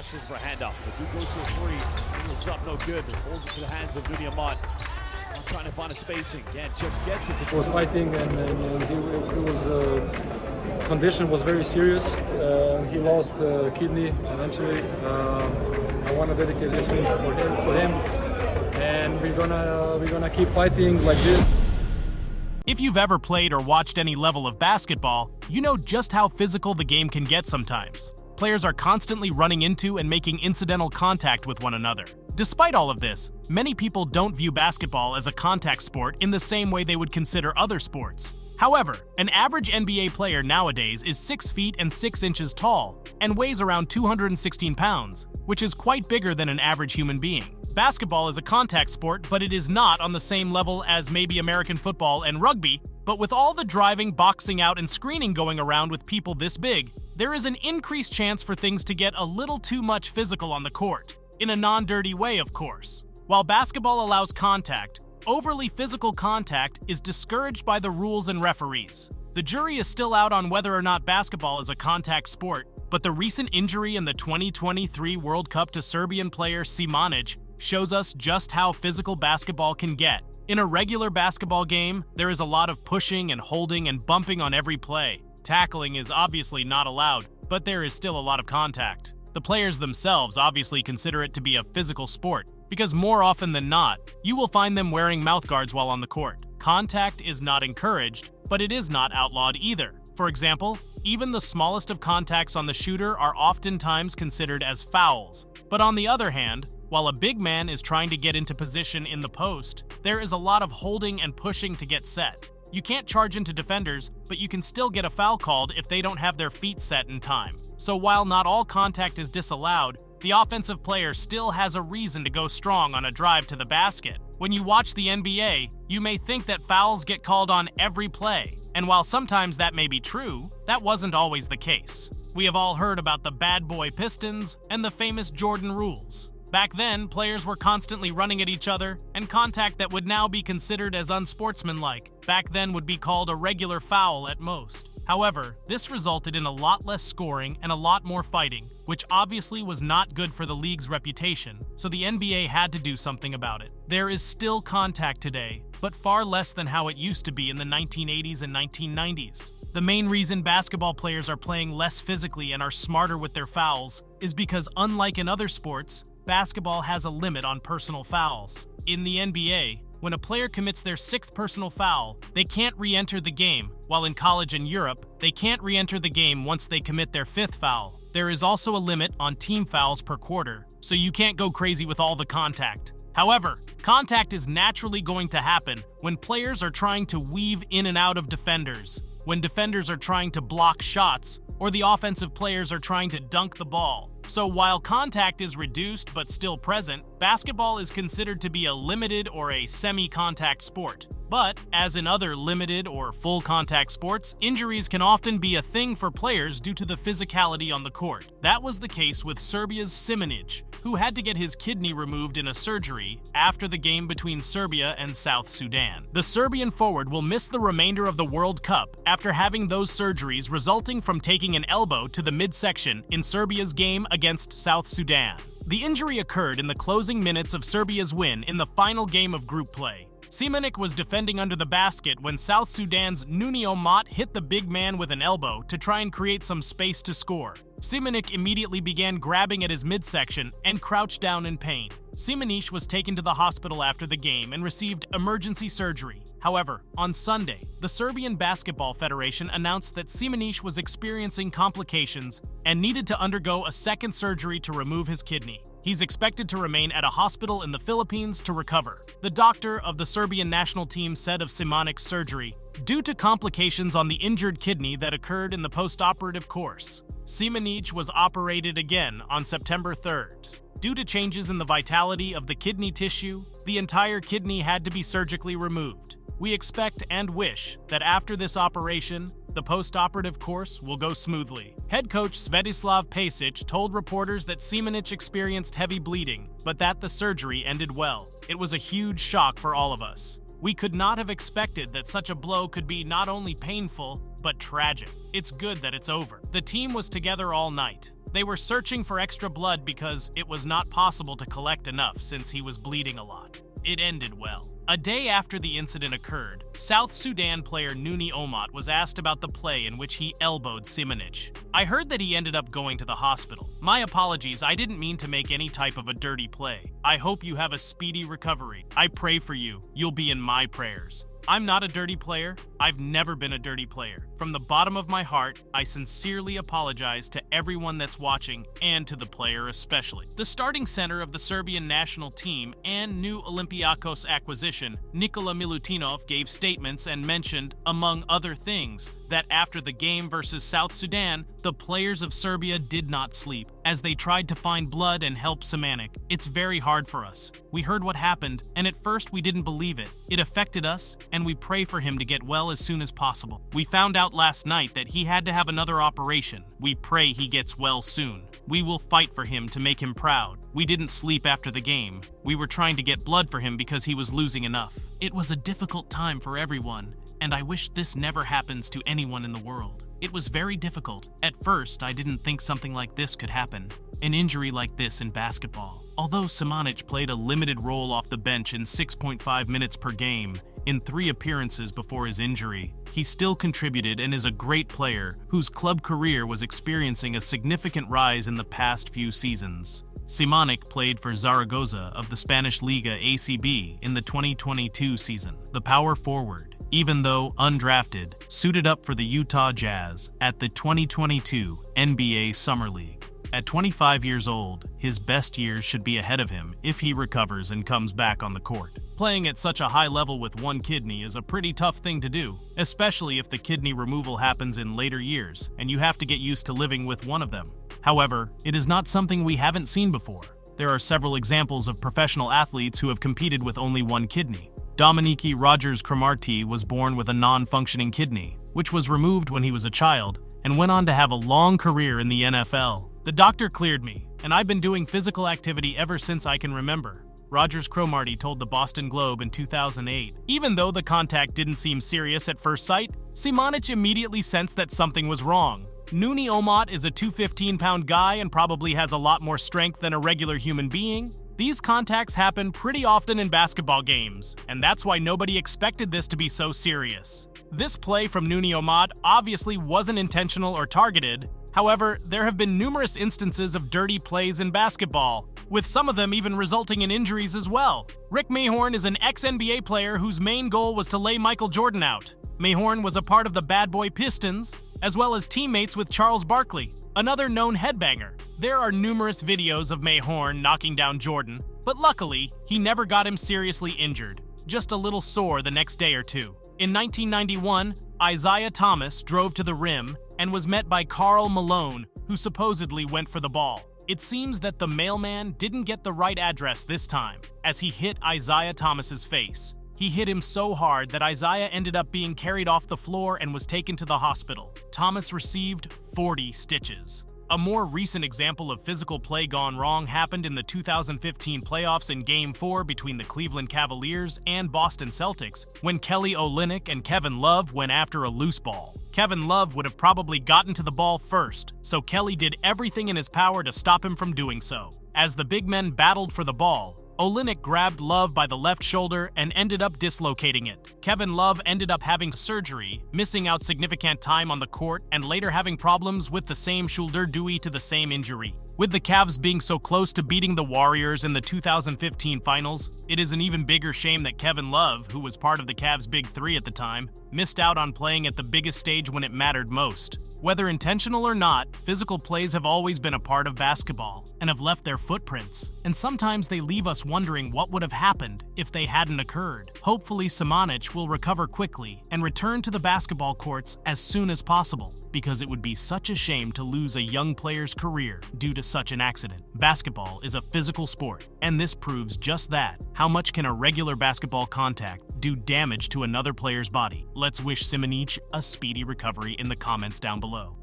Simanić looking for a handoff. The dude goes to a three. It's up, no good. It falls into the hands of Duniamat. Trying to find a spacing. Again, just gets it. He was fighting, and he was condition was very serious. He lost the kidney eventually. I want to dedicate this win for him, and we're gonna keep fighting like this. If you've ever played or watched any level of basketball, you know just how physical the game can get sometimes. Players are constantly running into and making incidental contact with one another. Despite all of this, many people don't view basketball as a contact sport in the same way they would consider other sports. However, an average NBA player nowadays is 6 feet and 6 inches tall and weighs around 216 pounds, which is quite bigger than an average human being. Basketball is a contact sport, but it is not on the same level as maybe American football and rugby. But with all the driving, boxing out, and screening going around with people this big, there is an increased chance for things to get a little too much physical on the court. In a non-dirty way, of course. While basketball allows contact, overly physical contact is discouraged by the rules and referees. The jury is still out on whether or not basketball is a contact sport, but the recent injury in the 2023 World Cup to Serbian player Simanić shows us just how physical basketball can get. In a regular basketball game, there is a lot of pushing and holding and bumping on every play. Tackling is obviously not allowed, but there is still a lot of contact. The players themselves obviously consider it to be a physical sport, because more often than not, you will find them wearing mouthguards while on the court. Contact is not encouraged, but it is not outlawed either. For example, even the smallest of contacts on the shooter are oftentimes considered as fouls. But on the other hand, while a big man is trying to get into position in the post, there is a lot of holding and pushing to get set. You can't charge into defenders, but you can still get a foul called if they don't have their feet set in time. So while not all contact is disallowed, the offensive player still has a reason to go strong on a drive to the basket. When you watch the NBA, you may think that fouls get called on every play. And while sometimes that may be true, that wasn't always the case. We have all heard about the bad boy Pistons and the famous Jordan rules. Back then, players were constantly running at each other, and contact that would now be considered as unsportsmanlike back then would be called a regular foul at most. However, this resulted in a lot less scoring and a lot more fighting, which obviously was not good for the league's reputation, so the NBA had to do something about it. There is still contact today, but far less than how it used to be in the 1980s and 1990s. The main reason basketball players are playing less physically and are smarter with their fouls is because, unlike in other sports, basketball has a limit on personal fouls. In the NBA, when a player commits their 6th personal foul, they can't re-enter the game, while in college and Europe, they can't re-enter the game once they commit their 5th foul. There is also a limit on team fouls per quarter, so you can't go crazy with all the contact. However, contact is naturally going to happen when players are trying to weave in and out of defenders, when defenders are trying to block shots, or the offensive players are trying to dunk the ball. So while contact is reduced but still present, basketball is considered to be a limited or a semi-contact sport. But, as in other limited or full-contact sports, injuries can often be a thing for players due to the physicality on the court. That was the case with Serbia's Simanić, who had to get his kidney removed in a surgery after the game between Serbia and South Sudan. The Serbian forward will miss the remainder of the World Cup after having those surgeries resulting from taking an elbow to the midsection in Serbia's game against South Sudan. The injury occurred in the closing minutes of Serbia's win in the final game of group play. Simanić was defending under the basket when South Sudan's Nunio Mott hit the big man with an elbow to try and create some space to score. Simanić immediately began grabbing at his midsection and crouched down in pain. Simanić was taken to the hospital after the game and received emergency surgery. However, on Sunday, the Serbian Basketball Federation announced that Simanić was experiencing complications and needed to undergo a second surgery to remove his kidney. He's expected to remain at a hospital in the Philippines to recover. The doctor of the Serbian national team said of Simanić's surgery, due to complications on the injured kidney that occurred in the post-operative course, Simanić was operated again on September 3rd. Due to changes in the vitality of the kidney tissue, the entire kidney had to be surgically removed. We expect and wish that after this operation, the post-operative course will go smoothly. Head coach Svetislav Pesic told reporters that Simanić experienced heavy bleeding, but that the surgery ended well. It was a huge shock for all of us. We could not have expected that such a blow could be not only painful, but tragic. It's good that it's over. The team was together all night. They were searching for extra blood because it was not possible to collect enough since he was bleeding a lot. It ended well. A day after the incident occurred, South Sudan player Nuni Omat was asked about the play in which he elbowed Simanić. I heard that he ended up going to the hospital. My apologies, I didn't mean to make any type of a dirty play. I hope you have a speedy recovery. I pray for you. You'll be in my prayers. I'm not a dirty player. I've never been a dirty player. From the bottom of my heart, I sincerely apologize to everyone that's watching and to the player especially. The starting center of the Serbian national team and new Olympiakos acquisition, Nikola Milutinov, gave statements and mentioned, among other things, that after the game versus South Sudan, the players of Serbia did not sleep as they tried to find blood and help Simanic. It's very hard for us. We heard what happened, and at first we didn't believe it. It affected us, and we pray for him to get well as soon as possible. We found out last night that he had to have another operation. We pray he gets well soon. We will fight for him to make him proud. We didn't sleep after the game. We were trying to get blood for him because he was losing enough. It was a difficult time for everyone, and I wish this never happens to anyone in the world. It was very difficult. At first, I didn't think something like this could happen. An injury like this in basketball. Although Simanić played a limited role off the bench in 6.5 minutes per game, in 3 appearances before his injury, he still contributed and is a great player whose club career was experiencing a significant rise in the past few seasons. Simanic played for Zaragoza of the Spanish Liga ACB in the 2022 season. The power forward, even though undrafted, suited up for the Utah Jazz at the 2022 NBA Summer League. At 25 years old, his best years should be ahead of him if he recovers and comes back on the court. Playing at such a high level with one kidney is a pretty tough thing to do, especially if the kidney removal happens in later years and you have to get used to living with one of them. However, it is not something we haven't seen before. There are several examples of professional athletes who have competed with only one kidney. Dominiki Rodgers-Cromartie was born with a non-functioning kidney, which was removed when he was a child, and went on to have a long career in the NFL. The doctor cleared me, and I've been doing physical activity ever since I can remember, Rodgers-Cromartie told the Boston Globe in 2008. Even though the contact didn't seem serious at first sight, Simanić immediately sensed that something was wrong. Nuni Omat is a 215-pound guy and probably has a lot more strength than a regular human being. These contacts happen pretty often in basketball games, and that's why nobody expected this to be so serious. This play from Nuni Omat obviously wasn't intentional or targeted. However, there have been numerous instances of dirty plays in basketball, with some of them even resulting in injuries as well. Rick Mahorn is an ex-NBA player whose main goal was to lay Michael Jordan out. Mahorn was a part of the Bad Boy Pistons, as well as teammates with Charles Barkley, another known headbanger. There are numerous videos of Mahorn knocking down Jordan, but luckily, he never got him seriously injured, just a little sore the next day or two. In 1991, Isaiah Thomas drove to the rim and was met by Karl Malone, who supposedly went for the ball. It seems that the mailman didn't get the right address this time, as he hit Isaiah Thomas's face. He hit him so hard that Isaiah ended up being carried off the floor and was taken to the hospital. Thomas received 40 stitches. A more recent example of physical play gone wrong happened in the 2015 playoffs in Game 4 between the Cleveland Cavaliers and Boston Celtics, when Kelly Olynyk and Kevin Love went after a loose ball. Kevin Love would have probably gotten to the ball first, so Kelly did everything in his power to stop him from doing so. As the big men battled for the ball, Olynyk grabbed Love by the left shoulder and ended up dislocating it. Kevin Love ended up having surgery, missing out significant time on the court, and later having problems with the same shoulder due to the same injury. With the Cavs being so close to beating the Warriors in the 2015 finals, it is an even bigger shame that Kevin Love, who was part of the Cavs' Big Three at the time, missed out on playing at the biggest stage when it mattered most. Whether intentional or not, physical plays have always been a part of basketball and have left their footprints. And sometimes they leave us wondering what would have happened if they hadn't occurred. Hopefully Simanić will recover quickly and return to the basketball courts as soon as possible, because it would be such a shame to lose a young player's career due to such an accident. Basketball is a physical sport, and this proves just that. How much can a regular basketball contact do damage to another player's body? Let's wish Simanić a speedy recovery in the comments down below.